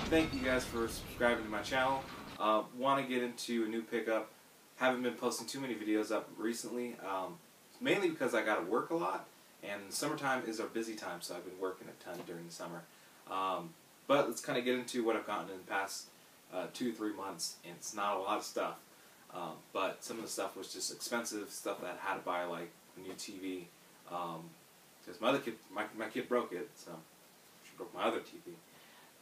thank you guys for subscribing to my channel. Want to get into a new pickup. Haven't been posting too many videos up recently, mainly because I got to work a lot, and summertime is our busy time, so I've been working a ton during the summer. But let's kind of get into what I've gotten in the past 2 to 3 months, and it's not a lot of stuff. But some of the stuff was just expensive stuff that I had to buy, like a new TV. Because my kid broke it, so she broke my other TV.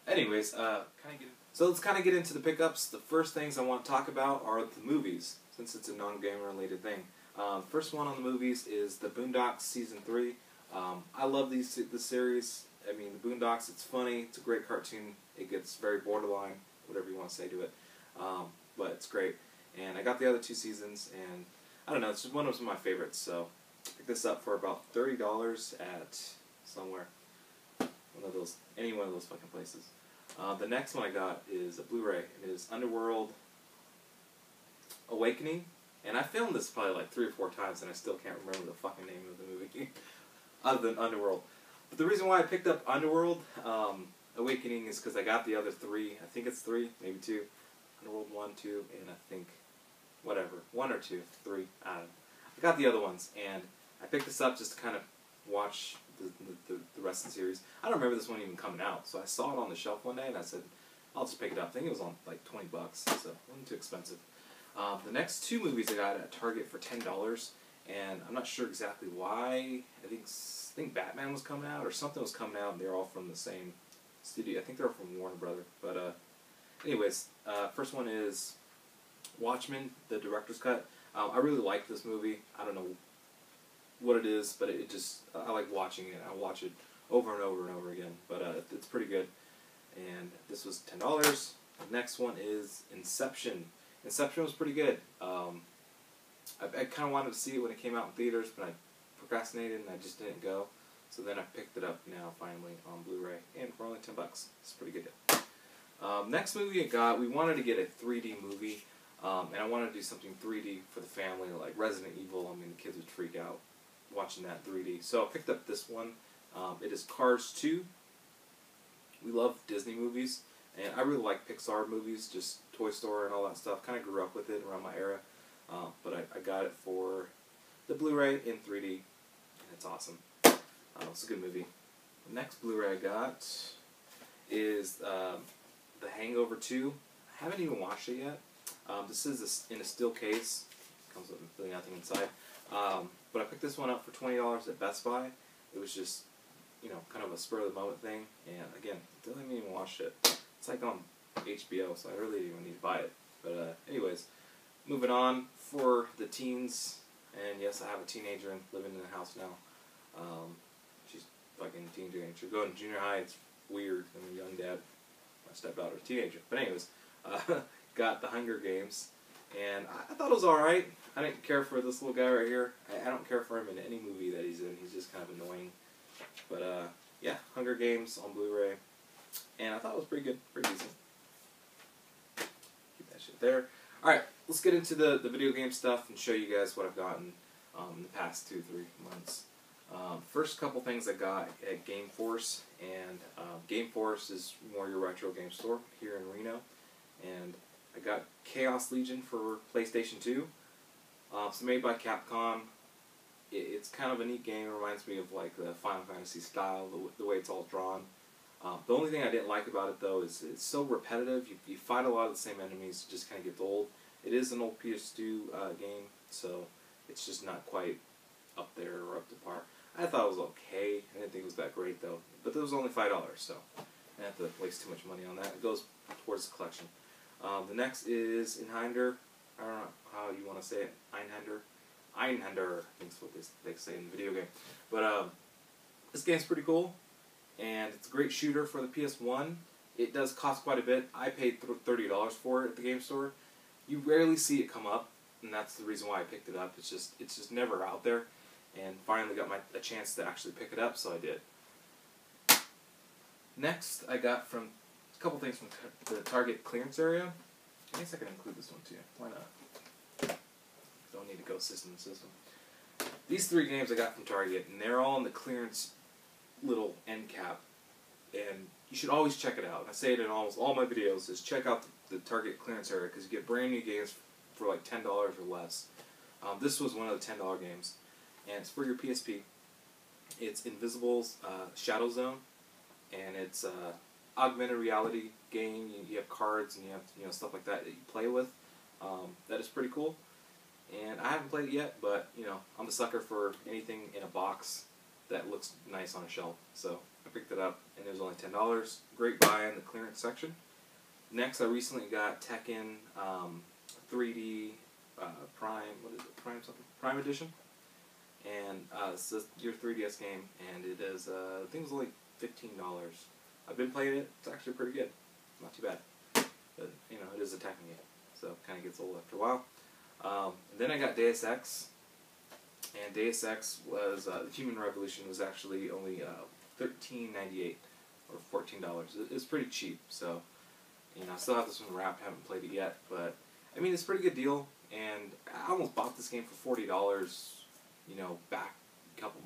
Anyways, so let's kind of get into the pickups. The first things I want to talk about are the movies, since it's a non-game related thing. First one on the movies is the Boondocks Season 3. I love this series. I mean, the Boondocks, it's funny, it's a great cartoon. It gets very borderline, whatever you want to say to it. But it's great. And I got the other 2 seasons, and I don't know, it's just one of my favorites, so I picked this up for about $30 at somewhere. Any one of those fucking places. The next one I got is a Blu-ray. It is Underworld Awakening. And I filmed this probably like 3 or 4 times, and I still can't remember the fucking name of the movie, other than Underworld. But the reason why I picked up Underworld Awakening is because I got the other 3. I think it's 3, maybe 2. Underworld 1, 2, and I think, whatever, 1 or 2, 3, I don't know. I got the other ones, and I picked this up just to kind of watch the rest of the series. I don't remember this one even coming out, so I saw it on the shelf one day, and I said, I'll just pick it up. I think it was on like $20, so it wasn't too expensive. The next 2 movies I got at Target for $10, and I'm not sure exactly why. I think Batman was coming out, or something was coming out, and they're all from the same studio. I think they're from Warner Brothers. But anyways, first one is Watchmen, the director's cut. I really like this movie. I don't know what it is, but I like watching it. I watch it over and over and over again, but it's pretty good. And this was $10. The next one is Inception. Inception was pretty good. I kind of wanted to see it when it came out in theaters, but I procrastinated and I just didn't go. So then I picked it up now finally on Blu-ray, and for only $10. It's a pretty good deal. Next movie I got, we wanted to get a 3D movie, and I wanted to do something 3D for the family, like Resident Evil. I mean, the kids would freak out watching that 3D. So I picked up this one. It is Cars 2. We love Disney movies, and I really like Pixar movies, just Toy Story and all that stuff. Kind of grew up with it around my era, but I got it for the Blu-ray in 3D, and it's awesome. It's a good movie. The next Blu-ray I got is The Hangover 2. I haven't even watched it yet. This is in a steel case. Comes with really nothing inside. But I picked this one up for $20 at Best Buy. It was just, you know, kind of a spur of the moment thing. And again, I haven't even watched it. It's like on HBO, so I really didn't even need to buy it. But anyways, moving on for the teens. And yes, I have a teenager living in the house now. She's fucking a teenager. Going to junior high, it's weird. I'm a young dad. My stepdaughter's a teenager. But anyways, got The Hunger Games. And I thought it was alright. I didn't care for this little guy right here. I don't care for him in any movie that he's in. He's just kind of annoying. But yeah, Hunger Games on Blu-ray. And I thought it was pretty good. Pretty decent. Keep that shit there. Alright, let's get into the video game stuff and show you guys what I've gotten in the past 2 to 3 months. First couple things I got at Game Force. And Game Force is more your retro game store here in Reno. And I got Chaos Legion for PlayStation 2. It's made by Capcom. It's kind of a neat game. It reminds me of like the Final Fantasy style, the way it's all drawn. The only thing I didn't like about it though is it's so repetitive. You fight a lot of the same enemies. It just kind of gets old. It is an old PS2 game, so it's just not quite up there or up to par. I thought it was okay. I didn't think it was that great though. But it was only $5, so I didn't have to waste too much money on that. It goes towards the collection. The next is Einhander. I don't know how you want to say it. Einhander. Einhander, I think is what they say in the video game. But this game's pretty cool, and it's a great shooter for the PS1. It does cost quite a bit. I paid $30 for it at the game store. You rarely see it come up, and that's the reason why I picked it up. It's just never out there, and finally got a chance to actually pick it up, so I did. Next, I got from a couple things from the Target clearance area. I guess I can include this one too. Why not? Don't need to go system to system. These 3 games I got from Target, and they're all in the clearance little end cap. And you should always check it out. And I say it in almost all my videos, is check out the Target clearance area, because you get brand new games for like $10 or less. This was one of the $10 games, and it's for your PSP. It's Invisible's Shadow Zone, and it's augmented reality game. You have cards and you have stuff like that you play with. That is pretty cool. And I haven't played it yet, but I'm a sucker for anything in a box that looks nice on a shelf. So I picked it up, and it was only $10. Great buy in the clearance section. Next, I recently got Tekken 3D Prime. What is it? Prime something? Prime Edition. And it's your 3DS game, and it is. I think it was only $15. I've been playing it. It's actually pretty good. Not too bad. But it is a Tekken game, so it kind of gets old after a while. And then I got Deus Ex, and Deus Ex was the Human Revolution was actually only $13.98 or $14. It's pretty cheap, so I still have this one wrapped. Haven't played it yet, but I mean it's a pretty good deal. And I almost bought this game for $40. Back a couple,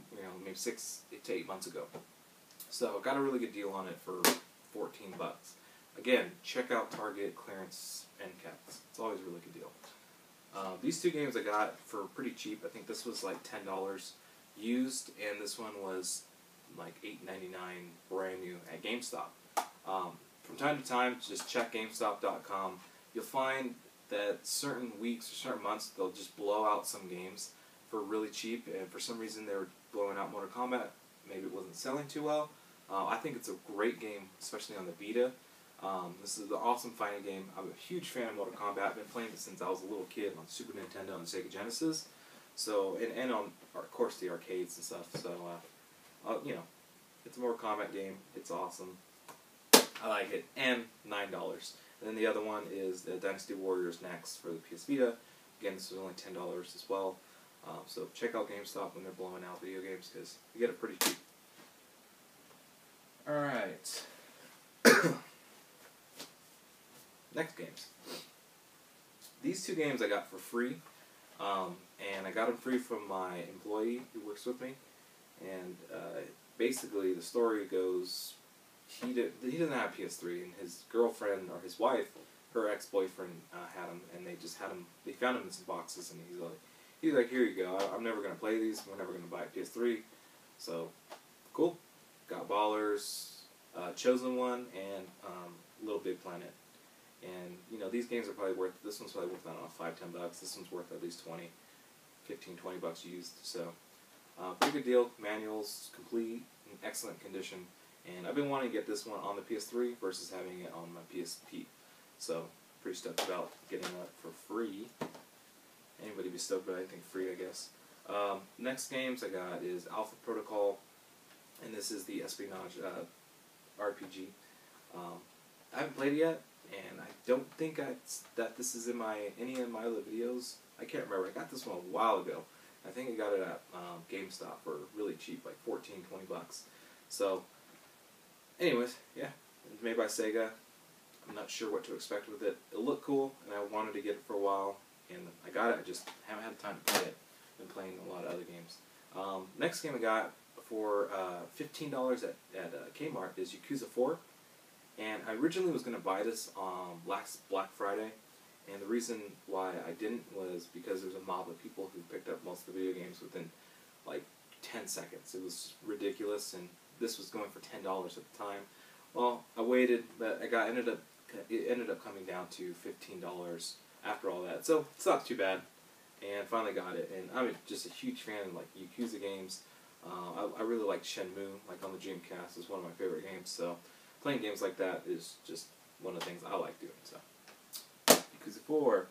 maybe 6 to 8 months ago. So got a really good deal on it for $14. Again, check out Target clearance end caps. It's always a really good deal. These two games I got for pretty cheap. I think this was like $10 used, and this one was like $8.99 brand new at GameStop. From time to time, just check GameStop.com. You'll find that certain weeks or certain months they'll just blow out some games for really cheap, and for some reason they were blowing out Mortal Kombat. Maybe it wasn't selling too well. I think it's a great game, especially on the Vita. This is an awesome fighting game. I'm a huge fan of Mortal Kombat. I've been playing it since I was a little kid on Super Nintendo and Sega Genesis. So, and on, of course, the arcades and stuff. So, it's a Mortal Kombat game. It's awesome. I like it. And $9. And then the other one is the Dynasty Warriors next for the PS Vita. Again, this was only $10 as well. So check out GameStop when they're blowing out video games, because you get it pretty cheap. Alright. Next games. These two games I got for free, and I got them free from my employee who works with me. And basically the story goes, he doesn't have a PS3, and his girlfriend or his wife, her ex-boyfriend, had them, and they found them in some boxes, and he's like, here you go, I'm never going to play these, we're never going to buy a PS3. So, cool. Got Ballers, Chosen One, and Little Big Planet. And, these games are probably worth, this one's probably worth, I don't know, $5-10. This one's worth at least $15-20 used. So, pretty good deal. Manuals, complete, in excellent condition. And I've been wanting to get this one on the PS3 versus having it on my PSP. So, pretty stoked about getting that for free. Anybody be stoked about anything free, I guess. Next games I got is Alpha Protocol, and this is the espionage RPG. I haven't played it yet, and I don't think that this is in any of my other videos. I can't remember. I got this one a while ago. I think I got it at GameStop for really cheap, like $14-20. So, anyways, yeah, it's made by Sega. I'm not sure what to expect with it. It looked cool, and I wanted to get it for a while, and I got it. I just haven't had time to play it. I've been playing a lot of other games. Next game I got for $15 at Kmart is Yakuza 4. And I originally was going to buy this on Black Friday, and the reason why I didn't was because there's a mob of people who picked up most of the video games within like 10 seconds. It was ridiculous, and this was going for $10 at the time. Well, I waited, but it ended up coming down to $15 after all that. So it's not too bad, and finally got it. And I'm just a huge fan of like Yakuza games. I really like Shenmue, like on the Dreamcast, is one of my favorite games. So playing games like that is just one of the things I like doing. So Yakuza 4.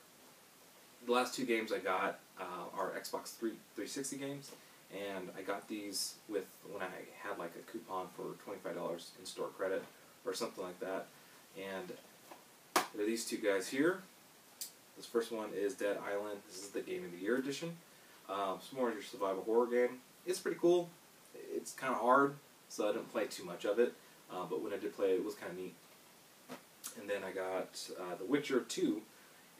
The last two games I got are Xbox 360 games, and I got these when I had like a coupon for $25 in-store credit or something like that. And there are these two guys here. This first one is Dead Island. This is the Game of the Year edition. It's more your survival horror game. It's pretty cool. It's kind of hard, so I didn't play too much of it. But when I did play it, it was kind of neat. And then I got The Witcher 2,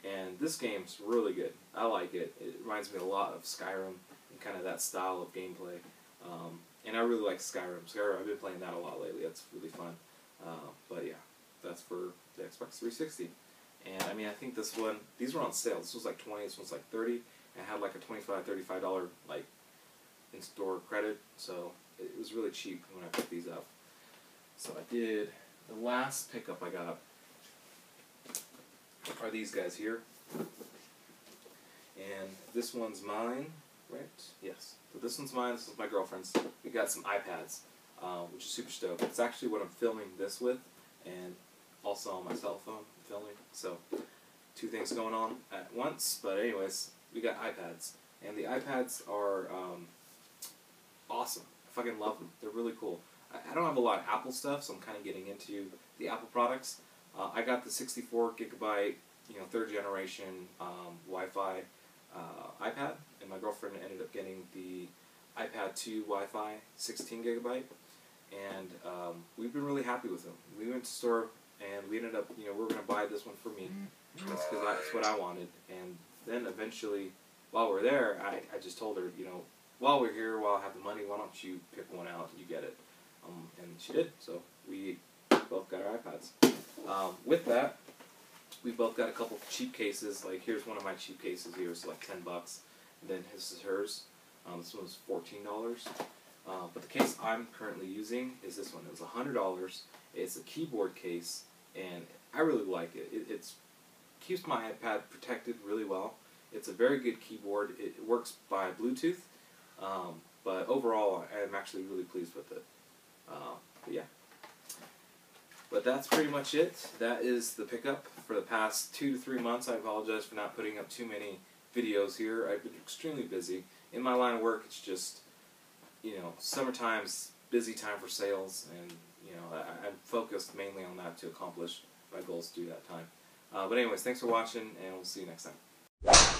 and this game's really good. I like it. It reminds me a lot of Skyrim and kind of that style of gameplay. And I really like Skyrim. I've been playing that a lot lately. That's really fun. But yeah, that's for the Xbox 360. And I mean, I think this one, these were on sale. This was like 20, this one's like 30. And it had like a $25, $35 like in-store credit, so it was really cheap when I picked these up. So I did, the last pickup I got are these guys here. And this one's mine, right? Yes. So this one's mine, this is my girlfriend's. We got some iPads, which is super stoked. It's actually what I'm filming this with, and also on my cell phone filming. So, two things going on at once. But anyways, we got iPads. And the iPads are awesome. I fucking love them. They're really cool. I don't have a lot of Apple stuff, so I'm kind of getting into the Apple products. I got the 64 gigabyte, third generation Wi-Fi iPad, and my girlfriend ended up getting the iPad 2 Wi-Fi 16 gigabyte, and we've been really happy with them. We went to the store, and we ended up, we were going to buy this one for me, because that's what I wanted, and then eventually, while we're there, I just told her, while we're here, while I have the money, why don't you pick one out and you get it? And she did, so we both got our iPads. With that, we both got a couple cheap cases. Like, here's one of my cheap cases here. It's like $10. And then this is hers. This one was $14. But the case I'm currently using is this one. It was $100. It's a keyboard case, and I really like it. It keeps my iPad protected really well. It's a very good keyboard. It works by Bluetooth. But overall, I'm actually really pleased with it. But yeah. But that's pretty much it. That is the pickup for the past 2 to 3 months. I apologize for not putting up too many videos here. I've been extremely busy. In my line of work, it's just, summertime's busy time for sales, and, I'm focused mainly on that to accomplish my goals through that time. But anyways, thanks for watching, and we'll see you next time.